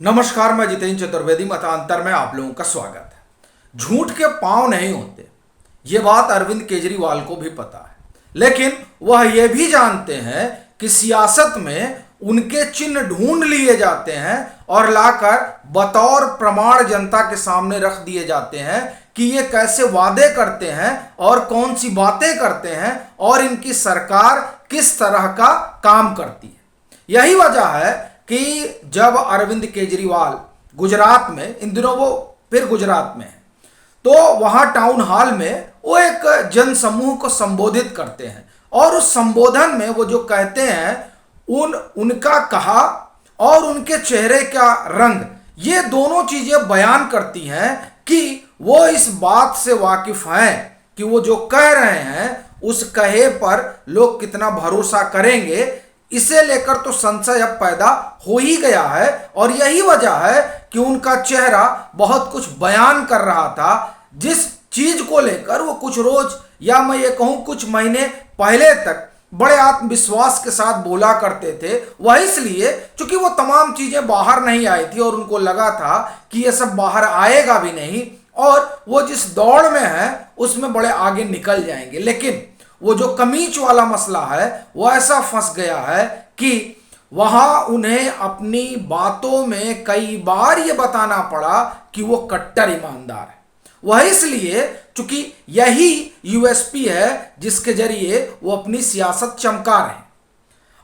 नमस्कार, मैं जितेंद्र चतुर्वेदी मतांतर में आप लोगों का स्वागत है। झूठ के पांव नहीं होते, ये बात अरविंद केजरीवाल को भी पता है, लेकिन वह यह भी जानते हैं कि सियासत में उनके चिन्ह ढूंढ लिए जाते हैं और लाकर बतौर प्रमाण जनता के सामने रख दिए जाते हैं कि ये कैसे वादे करते हैं और कौन सी बातें करते हैं और इनकी सरकार किस तरह का काम करती है। यही वजह है कि जब अरविंद केजरीवाल गुजरात में, इन दिनों वो फिर गुजरात में है, तो वहां टाउन हॉल में वो एक जन समूह को संबोधित करते हैं और उस संबोधन में वो जो कहते हैं, उनका कहा और उनके चेहरे का रंग, ये दोनों चीजें बयान करती हैं कि वो इस बात से वाकिफ हैं कि वो जो कह रहे हैं उस कहे पर लोग कितना भरोसा करेंगे। इसे लेकर तो संशय अब पैदा हो ही गया है और यही वजह है कि उनका चेहरा बहुत कुछ बयान कर रहा था। जिस चीज को लेकर वो कुछ रोज या मैं ये कहूं कुछ महीने पहले तक बड़े आत्मविश्वास के साथ बोला करते थे, वह इसलिए क्योंकि वो तमाम चीजें बाहर नहीं आई थी और उनको लगा था कि ये सब बाहर आएगा भी नहीं और वो जिस दौड़ में है उसमें बड़े आगे निकल जाएंगे। लेकिन वो जो कमीज वाला मसला है वो ऐसा फंस गया है कि वहां उन्हें अपनी बातों में कई बार ये बताना पड़ा कि वो कट्टर ईमानदार है। वह इसलिए क्योंकि यही यूएसपी है जिसके जरिए वो अपनी सियासत चमका रहे हैं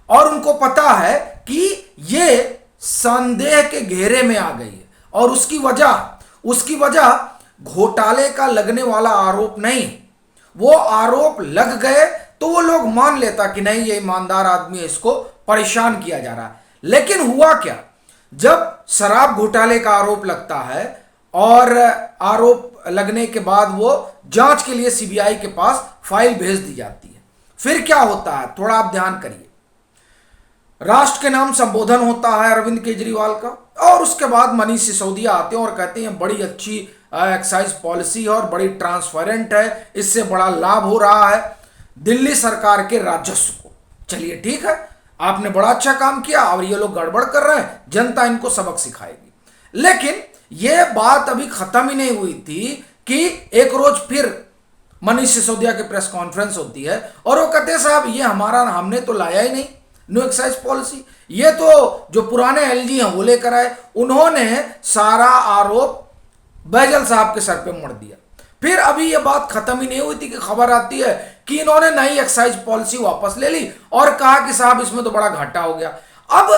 और उनको पता है कि ये संदेह के घेरे में आ गई है और उसकी वजह घोटाले का लगने वाला आरोप नहीं। वो आरोप लग गए तो वो लोग मान लेता कि नहीं, ये ईमानदार आदमी है, इसको परेशान किया जा रहा है। लेकिन हुआ क्या, जब शराब घोटाले का आरोप लगता है और आरोप लगने के बाद वो जांच के लिए सीबीआई के पास फाइल भेज दी जाती है, फिर क्या होता है थोड़ा आप ध्यान करिए। राष्ट्र के नाम संबोधन होता है अरविंद केजरीवाल का और उसके बाद मनीष सिसोदिया आते हैं और कहते हैं बड़ी अच्छी एक्साइज पॉलिसी है और बड़ी ट्रांसपेरेंट है, इससे बड़ा लाभ हो रहा है दिल्ली सरकार के राजस्व को। चलिए ठीक है, आपने बड़ा अच्छा काम किया और ये लोग गड़बड़ कर रहे हैं, जनता इनको सबक सिखाएगी। लेकिन ये बात अभी खत्म ही नहीं हुई थी कि एक रोज फिर मनीष सिसोदिया की प्रेस कॉन्फ्रेंस होती है और वो कहते हैं साहब ये हमने तो लाया ही नहीं नो एक्साइज पॉलिसी, ये तो जो पुराने एलजी हैं वो लेकर आए। उन्होंने सारा आरोप बैजल साहब के सर पे मोड़ दिया। फिर अभी ये बात खत्म ही नहीं हुई थी कि खबर आती है कि इन्होंने नई एक्साइज पॉलिसी वापस ले ली और कहा कि साहब इसमें तो बड़ा घाटा हो गया। अब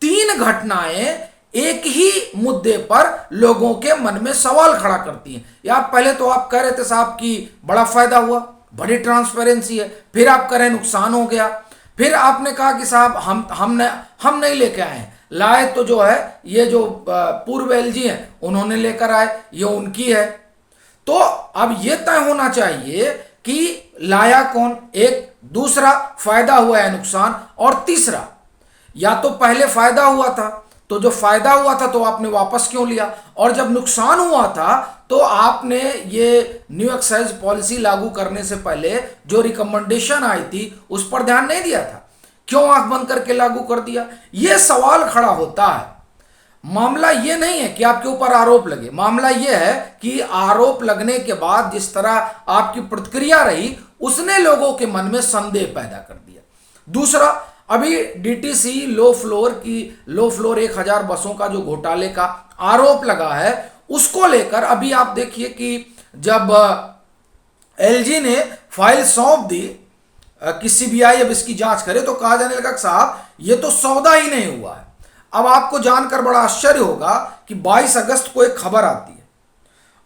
तीन घटनाएं एक ही मुद्दे पर लोगों के मन में सवाल खड़ा करती हैं। या पहले तो आप कह रहे थे साहब कि बड़ा फायदा हुआ, बड़ी ट्रांसपेरेंसी है, फिर आप कह रहे नुकसान हो गया, फिर आपने कहा कि साहब हम नहीं लेके आए हैं, लाए तो जो है ये जो पूर्व एलजी हैं उन्होंने लेकर आए, ये उनकी है। तो अब ये तय होना चाहिए कि लाया कौन, एक, दूसरा फायदा हुआ है नुकसान, और तीसरा या तो पहले फायदा हुआ था तो जो फायदा हुआ था तो आपने वापस क्यों लिया, और जब नुकसान हुआ था तो आपने ये न्यू एक्साइज पॉलिसी लागू करने से पहले जो रिकमेंडेशन आई थी उस पर ध्यान नहीं दिया था, क्यों आंख बंद करके लागू कर दिया। यह सवाल खड़ा होता है। मामला यह नहीं है कि आपके ऊपर आरोप लगे, मामला यह है कि आरोप लगने के बाद जिस तरह आपकी प्रतिक्रिया रही उसने लोगों के मन में संदेह पैदा कर दिया। दूसरा, अभी डीटीसी लो फ्लोर 1000 बसों का जो घोटाले का आरोप लगा है उसको लेकर अभी आप देखिए कि जब एलजी ने फाइल सौंप दी कि सीबीआई अब इसकी जांच करे तो कहा जाने लगा साहब ये तो सौदा ही नहीं हुआ है। अब आपको जानकर बड़ा आश्चर्य होगा कि 22 अगस्त को एक खबर आती है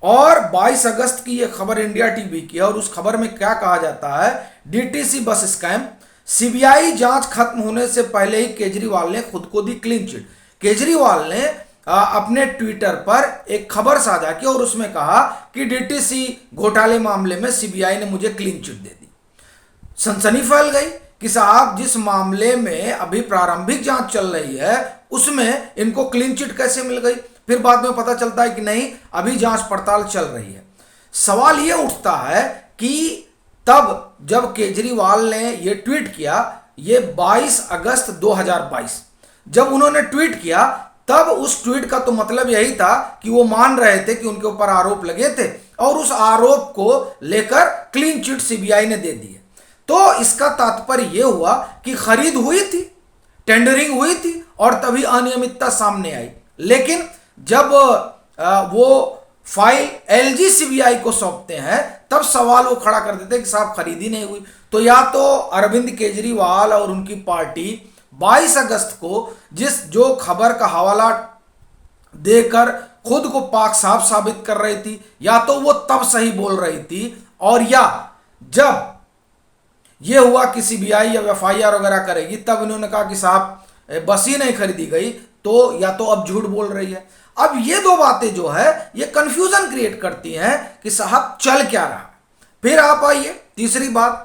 और 22 अगस्त की यह खबर इंडिया टीवी की है और उस खबर में क्या कहा जाता है, डीटीसी बस स्कैम, सीबीआई जांच खत्म होने से पहले ही केजरीवाल ने खुद को दी क्लीन चिट। केजरीवाल ने अपने ट्विटर पर एक खबर साझा की और उसमें कहा कि डीटीसी घोटाले मामले में सीबीआई ने मुझे क्लीन चिट दे दी। सनसनी फैल गई कि साहब जिस मामले में अभी प्रारंभिक जांच चल रही है उसमें इनको क्लीन चिट कैसे मिल गई। फिर बाद में पता चलता है कि नहीं, अभी जांच पड़ताल चल रही है। सवाल यह उठता है कि तब जब केजरीवाल ने यह ट्वीट किया, ये 22 अगस्त 2022 जब उन्होंने ट्वीट किया तब उस ट्वीट का तो मतलब यही था कि वो मान रहे थे कि उनके ऊपर आरोप लगे थे और उस आरोप को लेकर क्लीन चिट सीबीआई ने दे दी है। तो इसका तात्पर्य यह हुआ कि खरीद हुई थी, टेंडरिंग हुई थी और तभी अनियमितता सामने आई। लेकिन जब वो फाइल एलजी सीबीआई को सौंपते हैं तब सवाल वो खड़ा कर देते हैं कि साहब खरीदी नहीं हुई। तो या तो अरविंद केजरीवाल और उनकी पार्टी 22 अगस्त को जो खबर का हवाला देकर खुद को पाक साफ साबित कर रही थी, या तो वो तब सही बोल रही थी, और या जब ये हुआ कि सीबीआई या एफआईआर वगैरह करेगी तब इन्होंने कहा कि साहब बस ही नहीं खरीदी गई, तो या तो अब झूठ बोल रही है। अब ये दो बातें जो है ये कंफ्यूजन क्रिएट करती हैं कि साहब चल क्या रहा। फिर आप आइए तीसरी बात,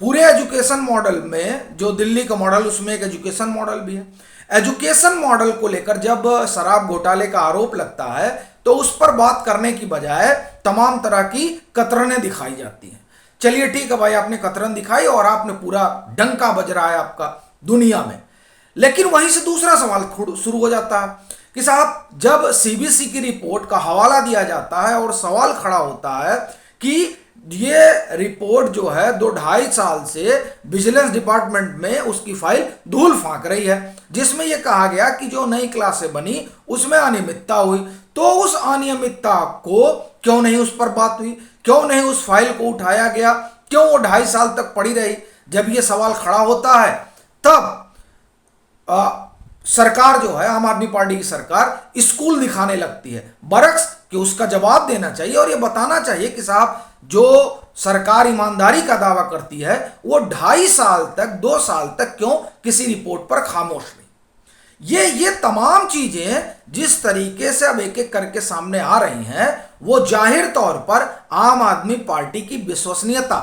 पूरे एजुकेशन मॉडल में जो दिल्ली का मॉडल, उसमें एक एजुकेशन मॉडल भी है। एजुकेशन मॉडल को लेकर जब शराब घोटाले का आरोप लगता है तो उस पर बात करने की बजाय तमाम तरह की कतरनें दिखाई जाती हैं। चलिए ठीक है भाई, आपने कतरन दिखाई और आपने पूरा डंका बज रहा है आपका दुनिया में, लेकिन वहीं से दूसरा सवाल शुरू हो जाता है कि साहब जब सीबीसी की रिपोर्ट का हवाला दिया जाता है और सवाल खड़ा होता है कि ये रिपोर्ट जो है 2-2.5 साल से विजिलेंस डिपार्टमेंट में उसकी फाइल धूल फांक रही है, जिसमें यह कहा गया कि जो नई क्लासें बनी उसमें अनियमितता हुई, तो उस अनियमितता को क्यों नहीं उस पर बात हुई, क्यों नहीं उस फाइल को उठाया गया, क्यों वो 2.5 साल तक पड़ी रही। जब ये सवाल खड़ा होता है तब सरकार जो है, आम आदमी पार्टी की सरकार स्कूल दिखाने लगती है बरक्स कि उसका जवाब देना चाहिए और ये बताना चाहिए कि साहब जो सरकार ईमानदारी का दावा करती है वो 2.5 साल तक 2 साल तक क्यों किसी रिपोर्ट पर खामोश रही। ये तमाम चीजें जिस तरीके से अब एक एक करके सामने आ रही हैं वो जाहिर तौर पर आम आदमी पार्टी की विश्वसनीयता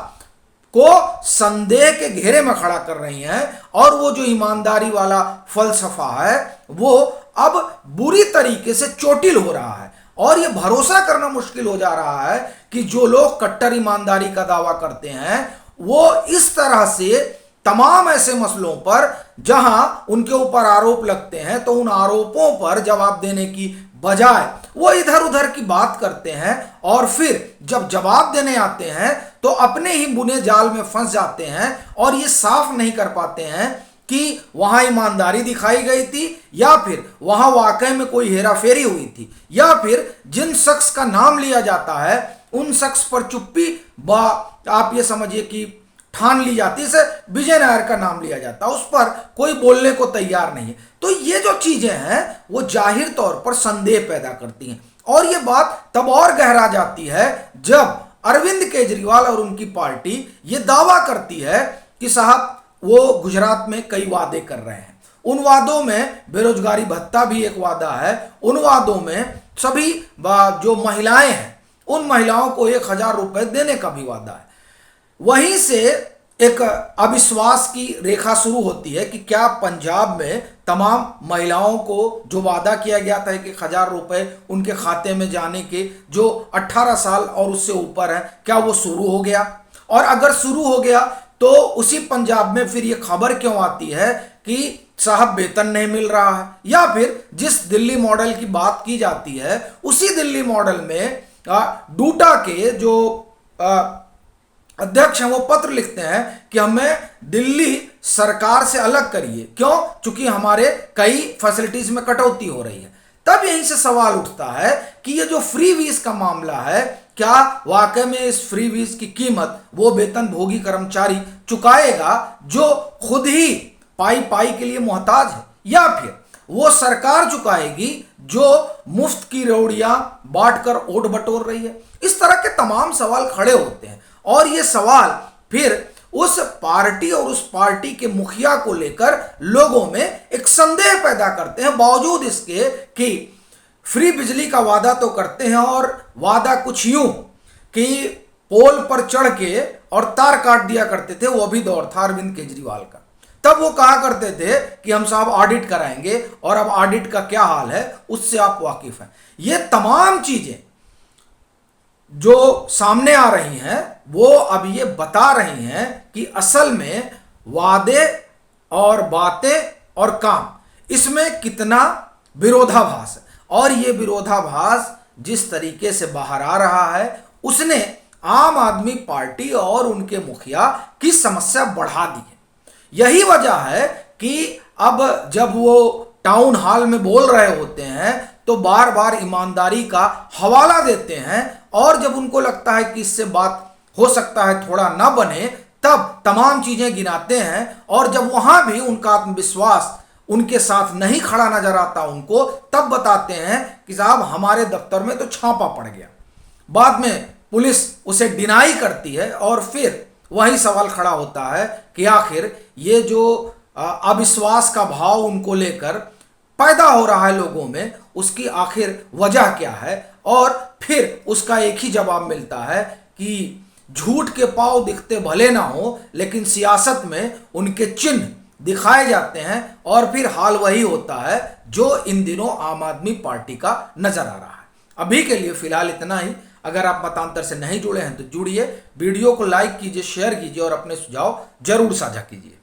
को संदेह के घेरे में खड़ा कर रही हैं और वो जो ईमानदारी वाला फलसफा है वो अब बुरी तरीके से चोटिल हो रहा है और ये भरोसा करना मुश्किल हो जा रहा है कि जो लोग कट्टर ईमानदारी का दावा करते हैं वो इस तरह से तमाम ऐसे मसलों पर जहां उनके ऊपर आरोप लगते हैं तो उन आरोपों पर जवाब देने की बजाय वो इधर उधर की बात करते हैं और फिर जब जवाब देने आते हैं तो अपने ही बुने जाल में फंस जाते हैं और ये साफ नहीं कर पाते हैं कि वहां ईमानदारी दिखाई गई थी या फिर वहां वाकई में कोई हेराफेरी हुई थी, या फिर जिन शख्स का नाम लिया जाता है उन शख्स पर चुप्पी आप ये समझिए कि ठान ली जाती है। जैसे विजय नायर का नाम लिया जाता है, उस पर कोई बोलने को तैयार नहीं है। तो ये जो चीजें हैं वो जाहिर तौर पर संदेह पैदा करती हैं और ये बात तब और गहरा जाती है जब अरविंद केजरीवाल और उनकी पार्टी ये दावा करती है कि साहब वो गुजरात में कई वादे कर रहे हैं। उन वादों में बेरोजगारी भत्ता भी एक वादा है, उन वादों में सभी जो महिलाएं हैं उन महिलाओं को 1,000 रुपए देने का भी वादा है। वहीं से एक अविश्वास की रेखा शुरू होती है कि क्या पंजाब में तमाम महिलाओं को जो वादा किया गया था कि 1,000 रुपए उनके खाते में जाने के जो 18 साल और उससे ऊपर है, क्या वो शुरू हो गया? और अगर शुरू हो गया तो उसी पंजाब में फिर ये खबर क्यों आती है कि साहब वेतन नहीं मिल रहा है? या फिर जिस दिल्ली मॉडल की बात की जाती है उसी दिल्ली मॉडल में डूटा के जो अध्यक्ष हैं वो पत्र लिखते हैं कि हमें दिल्ली सरकार से अलग करिए, क्यों? क्योंकि हमारे कई फैसिलिटीज में कटौती हो रही है। तब यहीं से सवाल उठता है कि ये जो फ्री वीज का मामला है, क्या वाकई में इस फ्री वीज की कीमत वो वेतन भोगी कर्मचारी चुकाएगा जो खुद ही पाई पाई के लिए मोहताज है, या फिर वो सरकार चुकाएगी जो मुफ्त की रोड़ियां बांटकर ओट बटोर रही है? इस तरह के तमाम सवाल खड़े होते हैं और ये सवाल फिर उस पार्टी और उस पार्टी के मुखिया को लेकर लोगों में एक संदेह पैदा करते हैं, बावजूद इसके कि फ्री बिजली का वादा तो करते हैं और वादा कुछ यूं कि पोल पर चढ़ के और तार काट दिया करते थे। वो भी दौर था अरविंद केजरीवाल का। तब वो कहा करते थे कि हम साहब ऑडिट कराएंगे और अब ऑडिट का क्या हाल है उससे आप वाकिफ हैं। ये तमाम चीजें जो सामने आ रही हैं वो अब ये बता रही हैं कि असल में वादे और बातें और काम इसमें कितना विरोधाभास है। और ये विरोधाभास जिस तरीके से बाहर आ रहा है उसने आम आदमी पार्टी और उनके मुखिया की समस्या बढ़ा दी है। यही वजह है कि अब जब वो टाउन हॉल में बोल रहे होते हैं तो बार बार ईमानदारी का हवाला देते हैं, और जब उनको लगता है कि इससे बात हो सकता है थोड़ा ना बने तब तमाम चीजें गिनाते हैं, और जब वहां भी उनका आत्मविश्वास उनके साथ नहीं खड़ा नजर आता उनको, तब बताते हैं कि साहब हमारे दफ्तर में तो छापा पड़ गया। बाद में पुलिस उसे डिनाई करती है और फिर वही सवाल खड़ा होता है कि आखिर ये जो अविश्वास का भाव उनको लेकर पैदा हो रहा है लोगों में, उसकी आखिर वजह क्या है। और फिर उसका एक ही जवाब मिलता है कि झूठ के पांव दिखते भले ना हो, लेकिन सियासत में उनके चिन्ह दिखाए जाते हैं, और फिर हाल वही होता है जो इन दिनों आम आदमी पार्टी का नजर आ रहा है। अभी के लिए फिलहाल इतना ही। अगर आप मतांतर से नहीं जुड़े हैं तो जुड़िए, वीडियो को लाइक कीजिए, शेयर कीजिए और अपने सुझाव जरूर साझा कीजिए।